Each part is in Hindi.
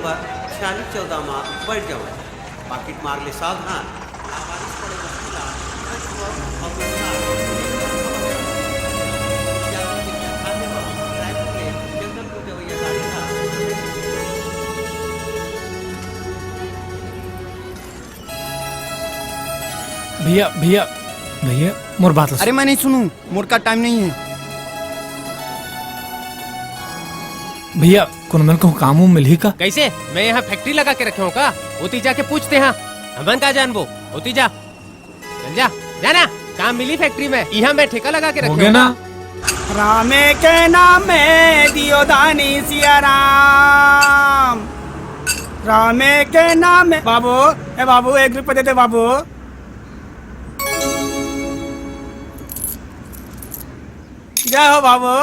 पर 4614 माँ बैठ जाओ। पाकिट मार ले सावधान। बारिश पड़ेगा खुला, और जंगल को जवैया गाड़ी था। भैया भैया भैया मोर बात अरे मैं नहीं सुनूं, मोर का टाइम नहीं है। भैया कोनो मन को काम मिल ही का? कैसे? मैं यहाँ फैक्ट्री लगा के रखे हूँ का? उती जाके पूछते हैं। हमन का जानबो? उती जा, चल जा, जाना। काम मिली फैक्ट्री में, यहाँ मैं ठेका लगा के रखे ना। रामे के नाम में दियो दानी सिया राम। रामे के नाम में बाबू, ए बाबू 1 रुपया दे दे बाबू। जय हो बाबू।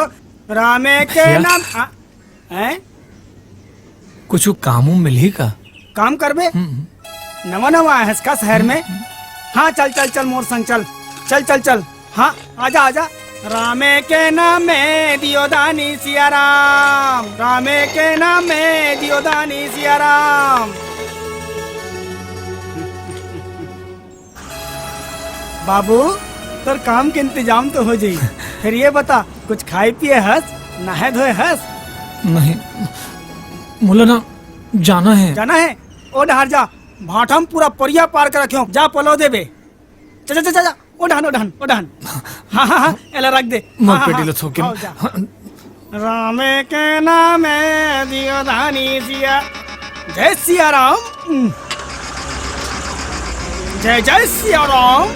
रामे के नाम हैं? कुछ काम मिल ही का? काम करबे? नवा नवा है इसका शहर में। हाँ चल चल चल मोर संग चल चल चल चल। हाँ आजा आजा। रामे के नाम में दियो दानी सिया राम। रामे के नाम में दियो दानी सिया राम। बाबू तोर काम के इंतजाम तो हो जाई। फिर ये बता कुछ खाए पिए हस, नहाए धोए हस? नहीं मुला ना, जाना है। जाना है? ओ डहर जा, भाटा में पूरा परिया पार कर रखे हो। जा पलो देबे। चल चल चल ओढ़ान ओढ़ान ओढ़ान। हाँ हाँ हाँ एला रख दे। मोर पेटी लो थोके। रामे के नाम में दियो दानी सिया। जय सिया राम। जय जय सिया राम।